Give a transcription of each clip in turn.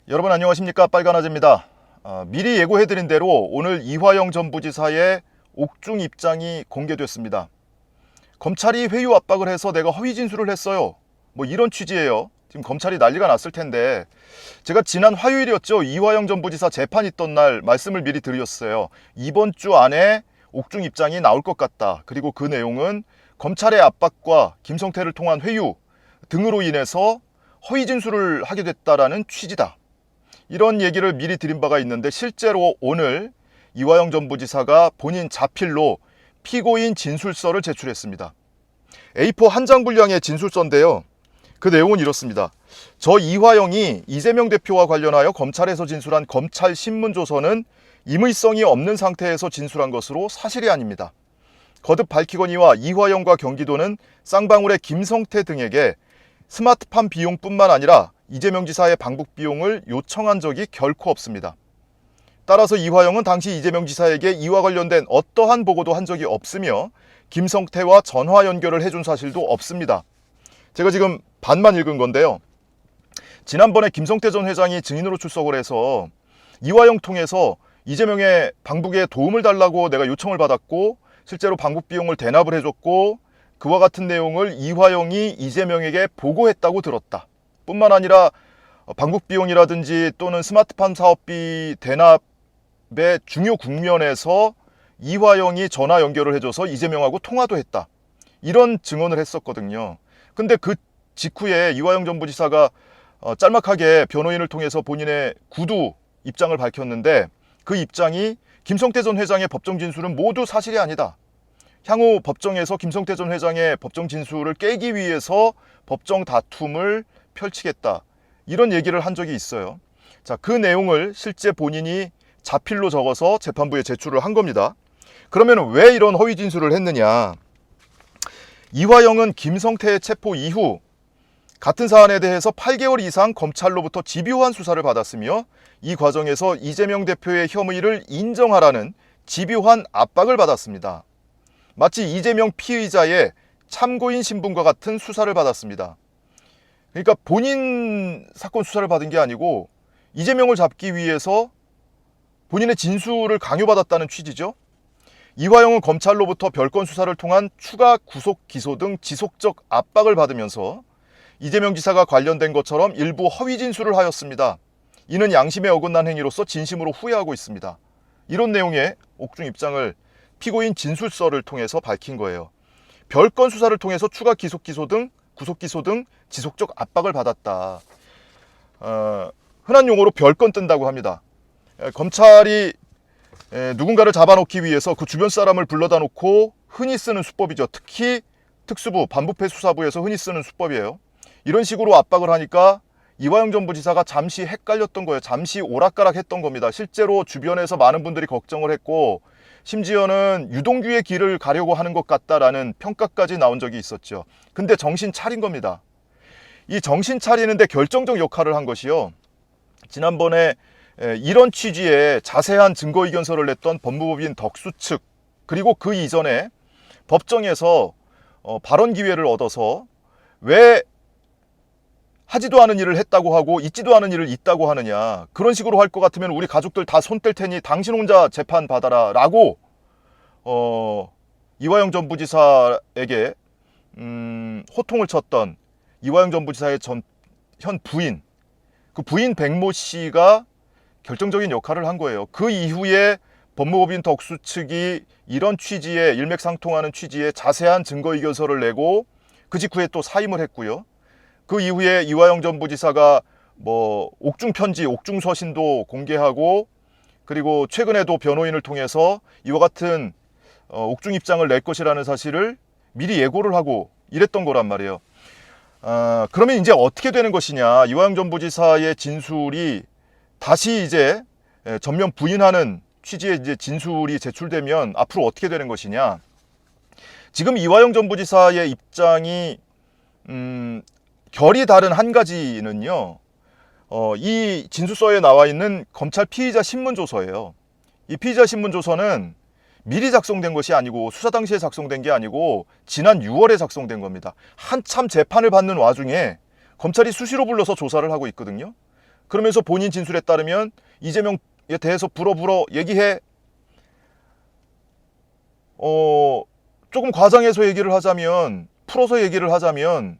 여러분 안녕하십니까, 빨간아재입니다. 미리 예고해드린 대로 오늘 이화영 전 부지사의 옥중 입장이 공개됐습니다. 검찰이 회유 압박을 해서 내가 허위 진술을 했어요, 뭐 이런 취지예요. 지금 검찰이 난리가 났을 텐데, 제가 지난 화요일이었죠, 이화영 전 부지사 재판 있던 날 말씀을 미리 드렸어요. 이번 주 안에 옥중 입장이 나올 것 같다. 그리고 그 내용은 검찰의 압박과 김성태를 통한 회유 등으로 인해서 허위 진술을 하게 됐다라는 취지다, 이런 얘기를 미리 드린 바가 있는데, 실제로 오늘 이화영 전 부지사가 본인 자필로 피고인 진술서를 제출했습니다. A4 한 장 분량의 진술서인데요, 그 내용은 이렇습니다. 저 이화영이 이재명 대표와 관련하여 검찰에서 진술한 검찰 신문조서는 임의성이 없는 상태에서 진술한 것으로 사실이 아닙니다. 거듭 밝히거니와 이화영과 경기도는 쌍방울의 김성태 등에게 스마트팜 비용뿐만 아니라 이재명 지사의 방북 비용을 요청한 적이 결코 없습니다. 따라서 이화영은 당시 이재명 지사에게 이와 관련된 어떠한 보고도 한 적이 없으며 김성태와 전화 연결을 해준 사실도 없습니다. 제가 지금 반만 읽은 건데요, 지난번에 김성태 전 회장이 증인으로 출석을 해서 이화영 통해서 이재명의 방북에 도움을 달라고 내가 요청을 받았고 실제로 방북 비용을 대납을 해줬고 그와 같은 내용을 이화영이 이재명에게 보고했다고 들었다, 뿐만 아니라 방북 비용이라든지 또는 스마트팜 사업비 대납의 중요 국면에서 이화영이 전화 연결을 해줘서 이재명하고 통화도 했다, 이런 증언을 했었거든요. 근데 그 직후에 이화영 전 부지사가 짤막하게 변호인을 통해서 본인의 구두 입장을 밝혔는데, 그 입장이 김성태 전 회장의 법정 진술은 모두 사실이 아니다, 향후 법정에서 김성태 전 회장의 법정 진술을 깨기 위해서 법정 다툼을 펼치겠다, 이런 얘기를 한 적이 있어요. 자, 그 내용을 실제 본인이 자필로 적어서 재판부에 제출을 한 겁니다. 그러면 왜 이런 허위 진술을 했느냐? 이화영은 김성태의 체포 이후 같은 사안에 대해서 8개월 이상 검찰로부터 집요한 수사를 받았으며 이 과정에서 이재명 대표의 혐의를 인정하라는 집요한 압박을 받았습니다. 마치 이재명 피의자의 참고인 신분과 같은 수사를 받았습니다. 그러니까 본인 사건 수사를 받은 게 아니고 이재명을 잡기 위해서 본인의 진술을 강요받았다는 취지죠. 이화영은 검찰로부터 별건 수사를 통한 추가 구속 기소 등 지속적 압박을 받으면서 이재명 지사가 관련된 것처럼 일부 허위 진술을 하였습니다. 이는 양심에 어긋난 행위로서 진심으로 후회하고 있습니다. 이런 내용의 옥중 입장을 피고인 진술서를 통해서 밝힌 거예요. 별건 수사를 통해서 추가 구속 기소 등 지속적 압박을 받았다. 흔한 용어로 별건 뜬다고 합니다. 검찰이 누군가를 잡아놓기 위해서 그 주변 사람을 불러다 놓고 흔히 쓰는 수법이죠. 특히 특수부, 반부패 수사부에서 흔히 쓰는 수법이에요. 이런 식으로 압박을 하니까 이화영 전 부지사가 잠시 헷갈렸던 거예요. 잠시 오락가락했던 겁니다. 실제로 주변에서 많은 분들이 걱정을 했고 심지어는 유동규의 길을 가려고 하는 것 같다라는 평가까지 나온 적이 있었죠. 근데 정신 차린 겁니다. 이 정신 차리는데 결정적 역할을 한 것이요, 지난번에 이런 취지의 자세한 증거의견서를 냈던 법무법인 덕수 측, 그리고 그 이전에 법정에서 발언 기회를 얻어서 왜 하지도 않은 일을 했다고 하고 있지도 않은 일을 있다고 하느냐, 그런 식으로 할 것 같으면 우리 가족들 다 손 뗄 테니 당신 혼자 재판 받아라 라고 이화영 전 부지사에게 호통을 쳤던 이화영 전 부지사의 현 부인, 그 부인 백모 씨가 결정적인 역할을 한 거예요. 그 이후에 법무법인 덕수 측이 이런 취지의, 일맥상통하는 취지의 자세한 증거의견서를 내고 그 직후에 또 사임을 했고요. 그 이후에 이화영 전 부지사가 옥중 편지, 옥중 서신도 공개하고, 그리고 최근에도 변호인을 통해서 이와 같은 옥중 입장을 낼 것이라는 사실을 미리 예고를 하고 이랬던 거란 말이에요. 그러면 이제 어떻게 되는 것이냐? 이화영 전 부지사의 진술이 다시 이제 전면 부인하는 취지의 이제 진술이 제출되면 앞으로 어떻게 되는 것이냐? 지금 이화영 전 부지사의 입장이 결이 다른 한 가지는요, 이 진술서에 나와 있는 검찰 피의자 신문조서예요. 이 피의자 신문조서는 미리 작성된 것이 아니고, 수사 당시에 작성된 게 아니고 지난 6월에 작성된 겁니다. 한참 재판을 받는 와중에 검찰이 수시로 불러서 조사를 하고 있거든요. 그러면서 본인 진술에 따르면 이재명에 대해서 불어 얘기해. 조금 과장해서 얘기를 하자면, 풀어서 얘기를 하자면,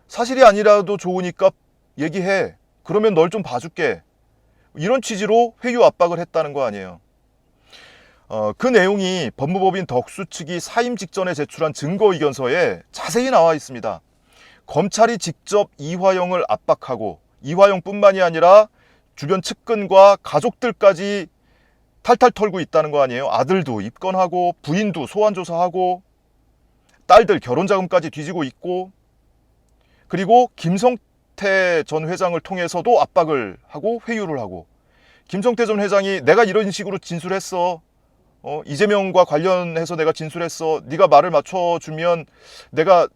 사실이 아니라도 좋으니까 얘기해. 그러면 널 좀 봐줄게. 이런 취지로 회유 압박을 했다는 거 아니에요. 그 내용이 법무법인 덕수 측이 사임 직전에 제출한 증거의견서에 자세히 나와 있습니다. 검찰이 직접 이화영을 압박하고, 이화영뿐만이 아니라 주변 측근과 가족들까지 탈탈 털고 있다는 거 아니에요. 아들도 입건하고, 부인도 소환조사하고, 딸들 결혼자금까지 뒤지고 있고, 그리고 김성태 전 회장을 통해서도 압박을 하고 회유를 하고, 김성태 전 회장이 내가 이런 식으로 진술했어. 이재명과 관련해서 내가 진술했어. 네가 말을 맞춰주면 내가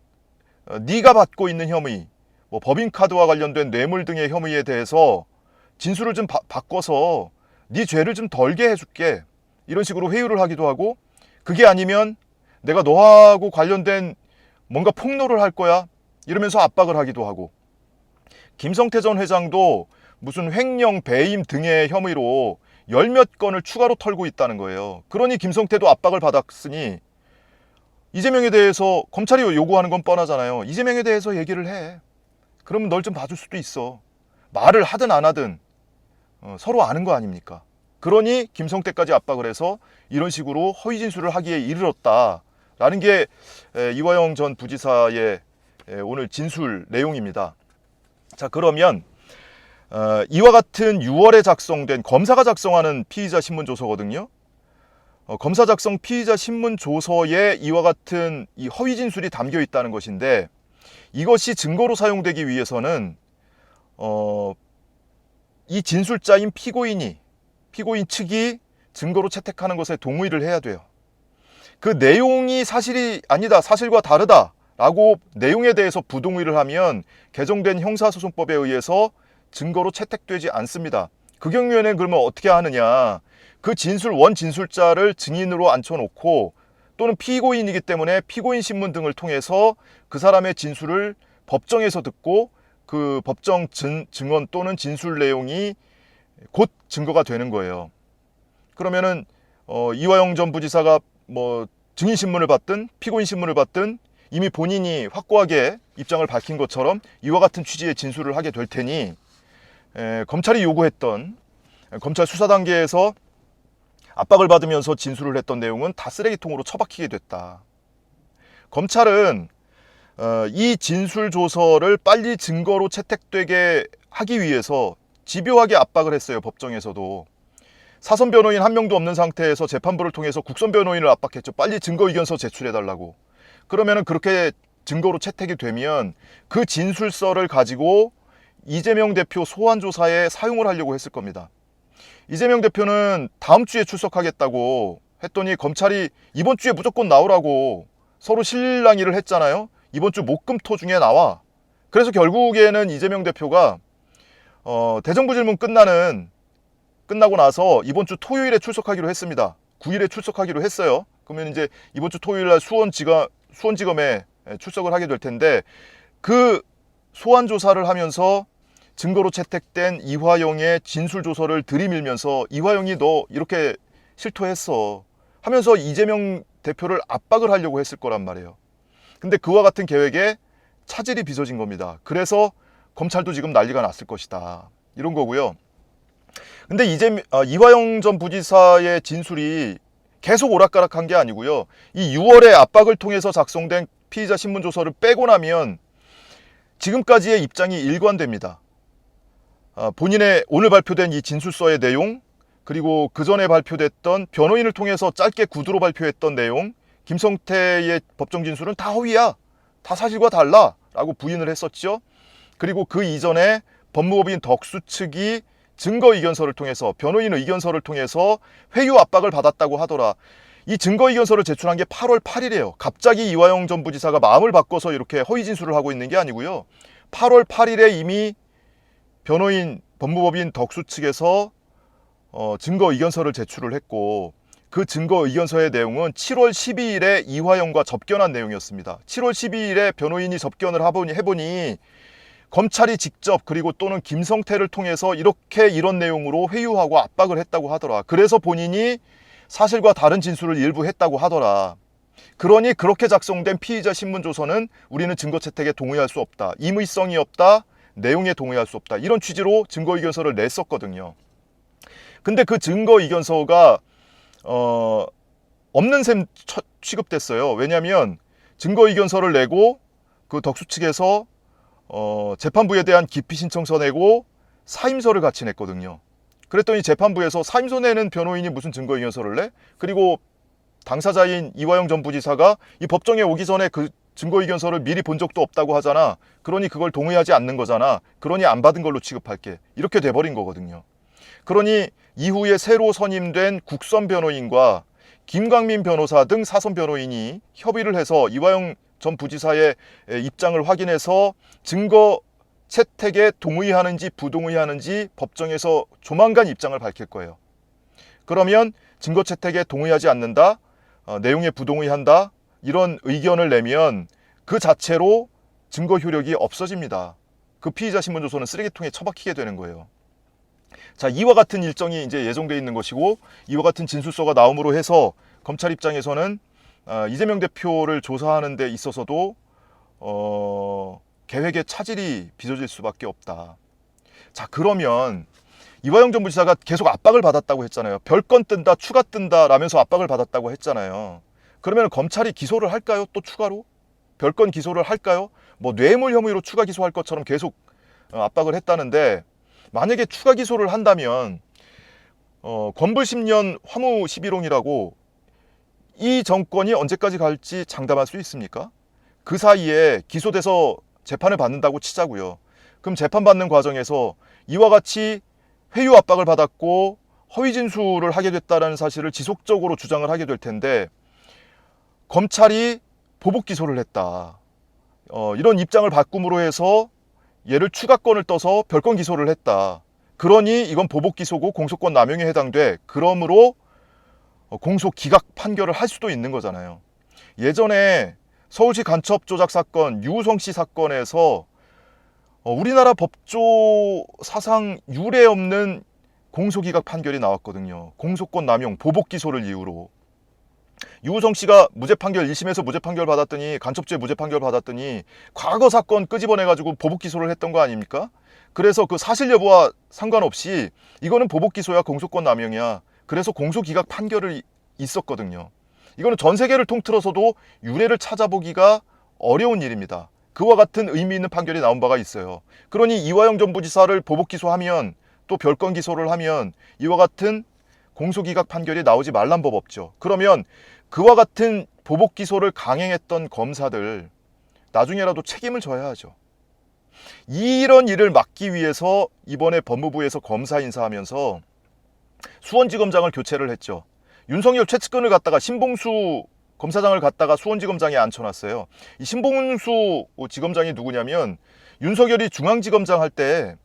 네가 받고 있는 혐의, 뭐 법인카드와 관련된 뇌물 등의 혐의에 대해서 진술을 좀 바꿔서 네 죄를 좀 덜게 해줄게. 이런 식으로 회유를 하기도 하고, 그게 아니면 내가 너하고 관련된 뭔가 폭로를 할 거야. 이러면서 압박을 하기도 하고, 김성태 전 회장도 무슨 횡령, 배임 등의 혐의로 열몇 건을 추가로 털고 있다는 거예요. 그러니 김성태도 압박을 받았으니 이재명에 대해서 검찰이 요구하는 건 뻔하잖아요. 이재명에 대해서 얘기를 해. 그러면 널 좀 봐줄 수도 있어. 말을 하든 안 하든 서로 아는 거 아닙니까? 그러니 김성태까지 압박을 해서 이런 식으로 허위 진술을 하기에 이르렀다라는 게 이화영 전 부지사의 오늘 진술 내용입니다. 자, 그러면 이와 같은 6월에 작성된, 검사가 작성하는 피의자 신문조서거든요. 검사 작성 피의자 신문조서에 이와 같은 이 허위 진술이 담겨 있다는 것인데, 이것이 증거로 사용되기 위해서는 이 진술자인 피고인 측이 증거로 채택하는 것에 동의를 해야 돼요. 그 내용이 사실이 아니다, 사실과 다르다 라고 내용에 대해서 부동의를 하면 개정된 형사소송법에 의해서 증거로 채택되지 않습니다. 그 경우에는 그러면 어떻게 하느냐, 그 원 진술자를 증인으로 앉혀놓고, 또는 피고인이기 때문에 피고인 신문 등을 통해서 그 사람의 진술을 법정에서 듣고, 그 법정 증언 또는 진술 내용이 곧 증거가 되는 거예요. 그러면은 이화영 전 부지사가 뭐 증인 신문을 받든 피고인 신문을 받든 이미 본인이 확고하게 입장을 밝힌 것처럼 이와 같은 취지의 진술을 하게 될 테니, 검찰이 요구했던, 검찰 수사 단계에서 압박을 받으면서 진술을 했던 내용은 다 쓰레기통으로 처박히게 됐다. 검찰은 이 진술조서를 빨리 증거로 채택되게 하기 위해서 집요하게 압박을 했어요. 법정에서도. 사선 변호인 한 명도 없는 상태에서 재판부를 통해서 국선 변호인을 압박했죠. 빨리 증거의견서 제출해달라고. 그러면은 그렇게 증거로 채택이 되면 그 진술서를 가지고 이재명 대표 소환조사에 사용을 하려고 했을 겁니다. 이재명 대표는 다음 주에 출석하겠다고 했더니 검찰이 이번 주에 무조건 나오라고 서로 실랑이를 했잖아요. 이번 주 목금토 중에 나와. 그래서 결국에는 이재명 대표가 대정부 질문 끝나고 나서 이번 주 토요일에 출석하기로 했습니다. 9일에 출석하기로 했어요. 그러면 이제 이번 주 토요일날 수원지검에 출석을 하게 될 텐데, 그 소환 조사를 하면서 증거로 채택된 이화영의 진술 조서를 들이밀면서 이화영이 너 이렇게 실토했어 하면서 이재명 대표를 압박을 하려고 했을 거란 말이에요. 근데 그와 같은 계획에 차질이 빚어진 겁니다. 그래서 검찰도 지금 난리가 났을 것이다, 이런 거고요. 근데 이화영 전 부지사의 진술이 계속 오락가락한 게 아니고요. 이 6월에 압박을 통해서 작성된 피의자 신문조서를 빼고 나면 지금까지의 입장이 일관됩니다. 본인의 오늘 발표된 이 진술서의 내용, 그리고 그 전에 발표됐던 변호인을 통해서 짧게 구두로 발표했던 내용, 김성태의 법정 진술은 다 허위야, 다 사실과 달라 라고 부인을 했었죠. 그리고 그 이전에 법무법인 덕수 측이 증거의견서를 통해서, 변호인 의견서를 통해서 회유 압박을 받았다고 하더라. 이 증거의견서를 제출한 게 8월 8일이에요. 갑자기 이화영 전 부지사가 마음을 바꿔서 이렇게 허위 진술을 하고 있는 게 아니고요. 8월 8일에 이미 변호인 법무법인 덕수 측에서 증거의견서를 제출을 했고, 그 증거의견서의 내용은 7월 12일에 이화영과 접견한 내용이었습니다. 7월 12일에 변호인이 접견을 해보니 검찰이 직접 그리고 또는 김성태를 통해서 이런 내용으로 회유하고 압박을 했다고 하더라. 그래서 본인이 사실과 다른 진술을 일부 했다고 하더라. 그러니 그렇게 작성된 피의자 신문조서는 우리는 증거 채택에 동의할 수 없다. 임의성이 없다. 내용에 동의할 수 없다. 이런 취지로 증거의견서를 냈었거든요. 근데 그 증거의견서가 없는 셈 취급됐어요. 왜냐하면 증거의견서를 내고 그 덕수 측에서 재판부에 대한 기피 신청서 내고 사임서를 같이 냈거든요. 그랬더니 재판부에서 사임서 내는 변호인이 무슨 증거의견서를 내? 그리고 당사자인 이화영 전 부지사가 이 법정에 오기 전에 그 증거의견서를 미리 본 적도 없다고 하잖아. 그러니 그걸 동의하지 않는 거잖아. 그러니 안 받은 걸로 취급할게. 이렇게 돼버린 거거든요. 그러니 이후에 새로 선임된 국선 변호인과 김광민 변호사 등 사선 변호인이 협의를 해서 이화영 전 부지사의 입장을 확인해서 증거 채택에 동의하는지 부동의하는지 법정에서 조만간 입장을 밝힐 거예요. 그러면 증거 채택에 동의하지 않는다, 내용에 부동의한다, 이런 의견을 내면 그 자체로 증거 효력이 없어집니다. 그 피의자 신문조서는 쓰레기통에 처박히게 되는 거예요. 자, 이와 같은 일정이 이제 예정되어 있는 것이고, 이와 같은 진술서가 나옴으로 해서 검찰 입장에서는 이재명 대표를 조사하는 데 있어서도 계획에 차질이 빚어질 수밖에 없다. 자, 그러면 이화영 전 부지사가 계속 압박을 받았다고 했잖아요. 별건 뜬다, 추가 뜬다 라면서 압박을 받았다고 했잖아요. 그러면 검찰이 기소를 할까요? 또 추가로? 별건 기소를 할까요? 뭐 뇌물 혐의로 추가 기소할 것처럼 계속 압박을 했다는데, 만약에 추가 기소를 한다면 건불 10년 화무 11홍이라고 이 정권이 언제까지 갈지 장담할 수 있습니까? 그 사이에 기소돼서 재판을 받는다고 치자고요. 그럼 재판받는 과정에서 이와 같이 회유 압박을 받았고 허위 진술을 하게 됐다는 사실을 지속적으로 주장을 하게 될 텐데, 검찰이 보복 기소를 했다, 이런 입장을 바꿈으로 해서 얘를 추가권을 떠서 별건 기소를 했다. 그러니 이건 보복 기소고 공소권 남용에 해당돼. 그러므로 공소 기각 판결을 할 수도 있는 거잖아요. 예전에 서울시 간첩 조작 사건, 유우성 씨 사건에서 우리나라 법조 사상 유례 없는 공소기각 판결이 나왔거든요. 공소권 남용, 보복 기소를 이유로. 유우성 씨가 무죄 판결, 1심에서 무죄 판결 받았더니, 간첩죄 무죄 판결 받았더니 과거 사건 끄집어내가지고 보복 기소를 했던 거 아닙니까? 그래서 그 사실 여부와 상관없이 이거는 보복 기소야, 공소권 남용이야. 그래서 공소기각 판결이 있었거든요. 이거는 전 세계를 통틀어서도 유례를 찾아보기가 어려운 일입니다. 그와 같은 의미 있는 판결이 나온 바가 있어요. 그러니 이화영 전 부지사를 보복 기소하면, 또 별건 기소를 하면 이와 같은 공소기각 판결이 나오지 말란 법 없죠. 그러면 그와 같은 보복 기소를 강행했던 검사들 나중에라도 책임을 져야 하죠. 이런 일을 막기 위해서 이번에 법무부에서 검사 인사하면서 수원지검장을 교체를 했죠. 윤석열 최측근을 갖다가 신봉수 검사장을 갖다가 수원지검장에 앉혀놨어요. 이 신봉수 지검장이 누구냐면, 윤석열이 중앙지검장 할 때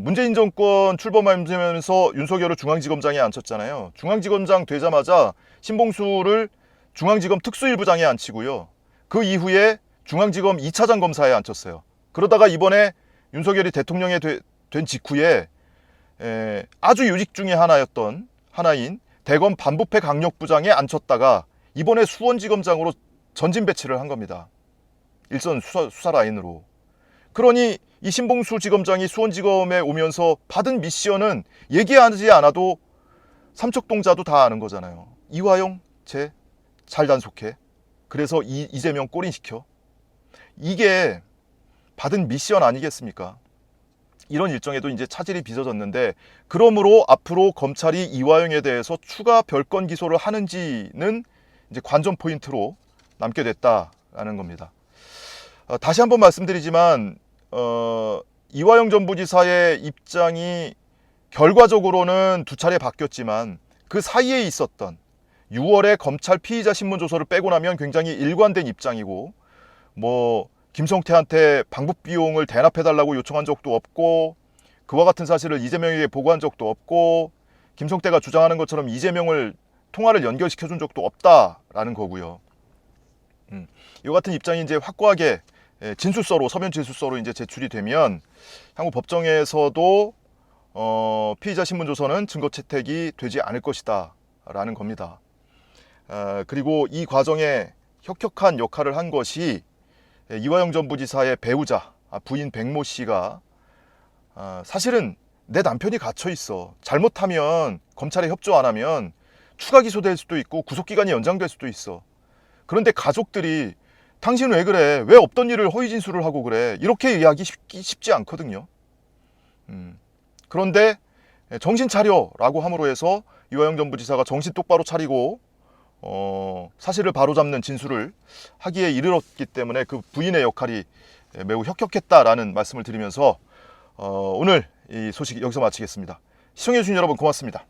문재인 정권 출범하면서 윤석열을 중앙지검장에 앉혔잖아요. 중앙지검장 되자마자 신봉수를 중앙지검 특수일부장에 앉히고요. 그 이후에 중앙지검 2차장 검사에 앉혔어요. 그러다가 이번에 윤석열이 대통령이 된 직후에 아주 요직 중에 하나인 대검 반부패 강력부장에 앉혔다가 이번에 수원지검장으로 전진 배치를 한 겁니다. 일선 수사 라인으로. 그러니 이 신봉수 지검장이 수원지검에 오면서 받은 미션은 얘기하지 않아도 삼척동자도 다 아는 거잖아요. 이화영 쟤 잘 단속해. 그래서 이재명 꼬린시켜. 이게 받은 미션 아니겠습니까? 이런 일정에도 이제 차질이 빚어졌는데, 그러므로 앞으로 검찰이 이화영에 대해서 추가 별건 기소를 하는지는 이제 관전 포인트로 남게 됐다라는 겁니다. 다시 한번 말씀드리지만 이화영 전 부지사의 입장이 결과적으로는 두 차례 바뀌었지만, 그 사이에 있었던 6월에 검찰 피의자 신문조서를 빼고 나면 굉장히 일관된 입장이고, 뭐 김성태한테 방북 비용을 대납해달라고 요청한 적도 없고, 그와 같은 사실을 이재명에게 보고한 적도 없고, 김성태가 주장하는 것처럼 이재명을 통화를 연결시켜준 적도 없다라는 거고요. 이와 같은 입장이 이제 확고하게 진술서로, 서면 진술서로 이제 제출이 되면 향후 법정에서도 피의자 신문조서는 증거 채택이 되지 않을 것이다 라는 겁니다. 그리고 이 과정에 혁혁한 역할을 한 것이 이화영 전 부지사의 배우자 부인 백모 씨가 사실은 내 남편이 갇혀 있어, 잘못하면 검찰에 협조 안 하면 추가 기소될 수도 있고 구속기간이 연장될 수도 있어, 그런데 가족들이 당신은 왜 그래, 왜 없던 일을 허위 진술을 하고 그래, 이렇게 이야기 쉽지 않거든요. 그런데 정신 차려 라고 함으로 해서 이화영 전 부지사가 정신 똑바로 차리고 사실을 바로잡는 진술을 하기에 이르렀기 때문에 그 부인의 역할이 매우 혁혁했다라는 말씀을 드리면서 오늘 이 소식 여기서 마치겠습니다. 시청해주신 여러분 고맙습니다.